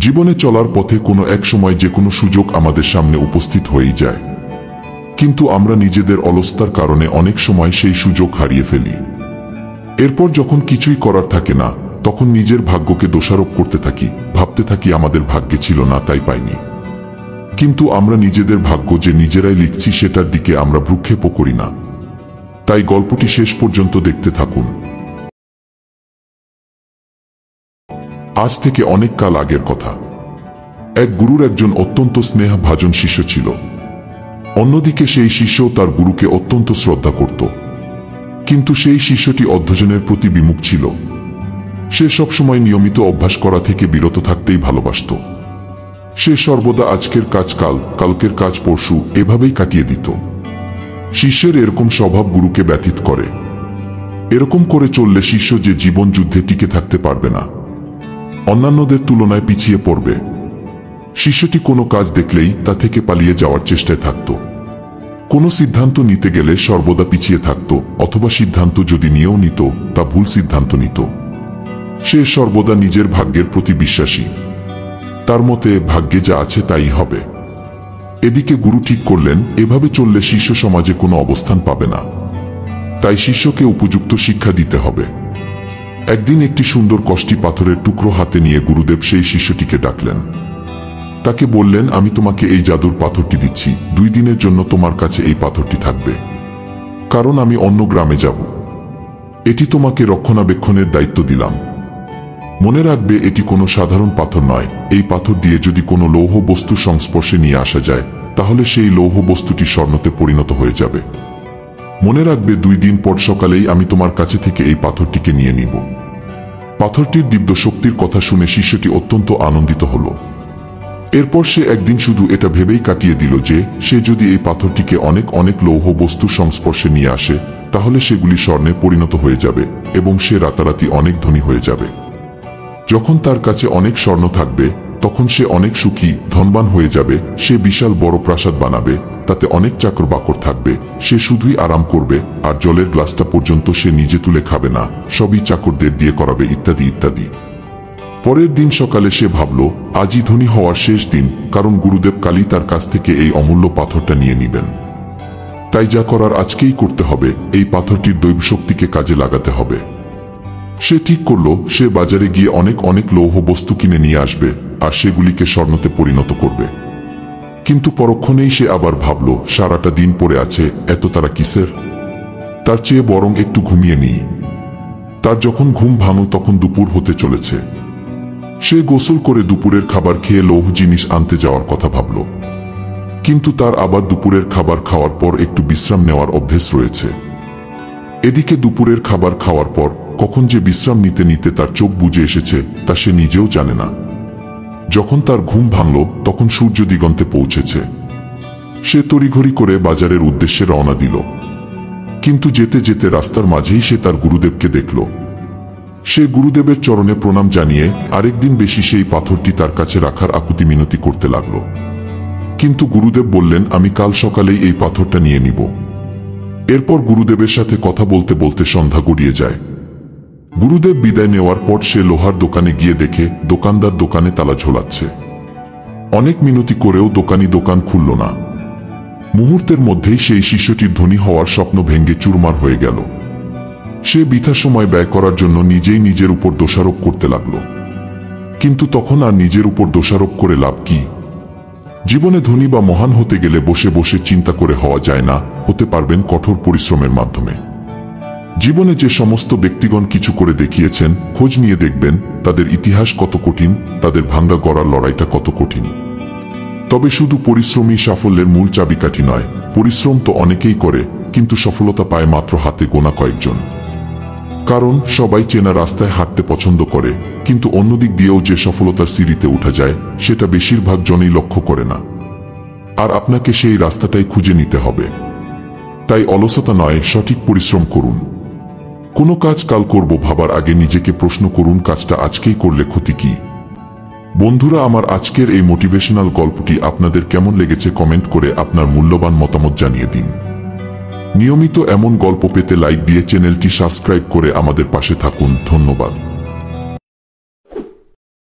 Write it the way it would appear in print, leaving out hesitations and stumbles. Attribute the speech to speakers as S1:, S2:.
S1: জীবনে চলার পথে কোনো এক সময় যে কোনো সুযোগ আমাদের সামনে উপস্থিত হয়েই যায়, কিন্তু আমরা নিজেদের অলসতার কারণে অনেক সময় সেই সুযোগ হারিয়ে ফেলি। এরপর যখন কিছুই করার থাকে না, তখন নিজের ভাগ্যকে দোষারোপ করতে থাকি, ভাবতে থাকি আমাদের ভাগ্যে ছিল না তাই পাইনি। কিন্তু আমরা নিজেদের ভাগ্য যে নিজেরাই লিখছি সেটার দিকে আমরা ভ্রুক্ষেপও করি না। তাই গল্পটি শেষ পর্যন্ত দেখতে থাকুন। আজ থেকে অনেক কাল আগের কথা। এক গুরুর একজন অত্যন্ত স্নেহভাজন শিষ্য ছিল। অন্যদিকে সেই শিষ্য তার গুরুকে অত্যন্ত শ্রদ্ধা করত। কিন্তু সেই শিষ্যটি অধ্যয়নের প্রতি বিমুখ ছিল। সে সবসময় নিয়মিত অভ্যাস করা থেকে বিরত থাকতেই ভালোবাসত। সে সর্বদা আজকের কাজ কাল, কালকের কাজ পরশু এভাবেই কাটিয়ে দিত। শিষ্যের এরকম স্বভাব গুরুকে ব্যথিত করে। এরকম করে চললে শিষ্য যে জীবন যুদ্ধে টিকে থাকতে পারবে না, অন্যান্যদের তুলনায় পিছিয়ে পড়বে। শিষ্যটি কোনো কাজ দেখলেই তা থেকে পালিয়ে যাওয়ার চেষ্টায় থাকত। কোনো সিদ্ধান্ত নিতে গেলে সর্বদা পিছিয়ে থাকত, অথবা সিদ্ধান্ত যদি নিয়েও নিত তা ভুল সিদ্ধান্ত নিত। সে সর্বদা নিজের ভাগ্যের প্রতি বিশ্বাসী। তার মতে ভাগ্যে যা আছে তাই হবে। এদিকে গুরু ঠিক করলেন এভাবে চললে শিষ্য সমাজে কোনো অবস্থান পাবে না। তাই শিষ্যকে উপযুক্ত শিক্ষা দিতে হবে। একদিন একটি সুন্দর কষ্টি পাথরের টুকরো হাতে নিয়ে গুরুদেব সেই শিষ্যটিকে ডাকলেন। তাকে বললেন, আমি তোমাকে এই জাদুর পাথরটি দিচ্ছি, 2 দিনের জন্য তোমার কাছে এই পাথরটি থাকবে, কারণ আমি অন্য গ্রামে যাব। এটি তোমাকে রক্ষণাবেক্ষণের দায়িত্ব দিলাম। মনে রাখবে এটি কোনো সাধারণ পাথর নয়। এই পাথর দিয়ে যদি কোনো লৌহ বস্তুর সংস্পর্শে নিয়ে আসা যায়, তাহলে সেই লৌহ বস্তুটি স্বর্ণতে পরিণত হয়ে যাবে। মনে রাখবে 2 দিন পর সকালেই আমি তোমার কাছে থেকে এই পাথরটিকে নিয়ে নিব। পাথরটির দিব্য শক্তির কথা শুনে শিষ্যটি অত্যন্ত আনন্দিত হল। এরপর সে একদিন শুধু এটা ভেবেই কাটিয়ে দিল যে সে যদি এই পাথরটিকে অনেক অনেক লৌহ বস্তুর সংস্পর্শে নিয়ে আসে, তাহলে সেগুলি স্বর্ণে পরিণত হয়ে যাবে এবং সে রাতারাতি অনেক ধনী হয়ে যাবে। যখন তার কাছে অনেক স্বর্ণ থাকবে, তখন সে অনেক সুখী, ধনবান হয়ে যাবে। সে বিশাল বড় প্রাসাদ বানাবে, তাতে অনেক চাকর বাকর থাকবে। সে শুধুই আরাম করবে, আর জলের গ্লাসটা পর্যন্ত সে নিজে তুলে খাবে না, সবই চাকরদের দিয়ে করাবে, ইত্যাদি ইত্যাদি। পরের দিন সকালে সে ভাবল, আজই ধনী হওয়ার শেষ দিন, কারণ গুরুদেব কালই তার কাছ থেকে এই অমূল্য পাথরটা নিয়ে নিবেন। তাই যা করার আজকেই করতে হবে, এই পাথরটির দৈব শক্তিকে কাজে লাগাতে হবে। সে ঠিক করল সে বাজারে গিয়ে অনেক অনেক লৌহ বস্তু কিনে নিয়ে আসবে, আর সেগুলিকে স্বর্ণতে পরিণত করবে। কিন্তু পরক্ষণেই সে আবার ভাবল, সারাটা দিন পড়ে আছে, এত তারা কিসের? তার চেয়ে বরং একটু ঘুমিয়ে নিই। তার যখন ঘুম ভাঙল তখন দুপুর হতে চলেছে। সে গোসল করে দুপুরের খাবার খেয়ে লৌহ জিনিস আনতে যাওয়ার কথা ভাবল। কিন্তু তার আবার দুপুরের খাবার খাওয়ার পর একটু বিশ্রাম নেওয়ার অভ্যেস রয়েছে। এদিকে দুপুরের খাবার খাওয়ার পর কখন যে বিশ্রাম নিতে নিতে তার চোখ বুজে এসেছে তা সে নিজেও জানে না। যখন তার ঘুম ভাঙল তখন সূর্য দিগন্তে পৌঁছেছে। সে তড়িঘড়ি করে বাজারের উদ্দেশ্যে রওনা দিল। কিন্তু যেতে যেতে রাস্তার মাঝেই সে তার গুরুদেবকে দেখল। সে গুরুদেবের চরণে প্রণাম জানিয়ে আরেকদিন বেশি সেই পাথরটি তার কাছে রাখার আকুতি মিনতি করতে লাগল। কিন্তু গুরুদেব বললেন, আমি কাল সকালেই এই পাথরটা নিয়ে নিব। এরপর গুরুদেবের সাথে কথা বলতে বলতে সন্ধ্যা গড়িয়ে যায়। গুরুদেব বিদায় নেওয়ার পর সে লোহার দোকানে গিয়ে দেখে দোকানদার দোকানে তালা ঝোলাচ্ছে। অনেক মিনতি করেও দোকানি দোকান খুলল না। মুহূর্তের মধ্যেই সেই শিষ্যটির ধনী হওয়ার স্বপ্ন ভেঙে চুরমার হয়ে গেল। সে বৃথা সময় ব্যয় করার জন্য নিজেই নিজের উপর দোষারোপ করতে লাগল। কিন্তু তখন আর নিজের উপর দোষারোপ করে লাভ কি? জীবনে ধনী বা মহান হতে গেলে বসে বসে চিন্তা করে হওয়া যায় না, হতে পারবেন কঠোর পরিশ্রমের মাধ্যমে। জীবনে যে সমস্ত ব্যক্তিগণ কিছু করে দেখিয়েছেন, খোঁজ নিয়ে দেখবেন তাদের ইতিহাস কত কঠিন, তাদের ভাঙ্গা গড়ার লড়াইটা কত কঠিন। তবে শুধু পরিশ্রমই সাফল্যের মূল চাবিকাঠি নয়। পরিশ্রম তো অনেকেই করে, কিন্তু সফলতা পায় মাত্র হাতে গোনা কয়েকজন। কারণ সবাই চেনা রাস্তায় হাঁটতে পছন্দ করে, কিন্তু অন্যদিক দিয়েও যে সফলতার সিঁড়িতে উঠা যায় সেটা বেশিরভাগ জনই লক্ষ্য করে না। আর আপনাকে সেই রাস্তাটাই খুঁজে নিতে হবে। তাই অলসতা নয়, সঠিক পরিশ্রম করুন। কোনো কাজ কাল করব ভাবার আগে নিজেকে প্রশ্ন করুন, কাজটা আজকেই করলে ক্ষতি কি? বন্ধুরা, আমার আজকের এই মোটিভেশনাল গল্পটি আপনাদের কেমন লেগেছে কমেন্ট করে আপনার মূল্যবান মতামত জানিয়ে দিন। নিয়মিত এমন গল্প পেতে লাইক দিয়ে চ্যানেলটি সাবস্ক্রাইব করে আমাদের পাশে থাকুন। ধন্যবাদ।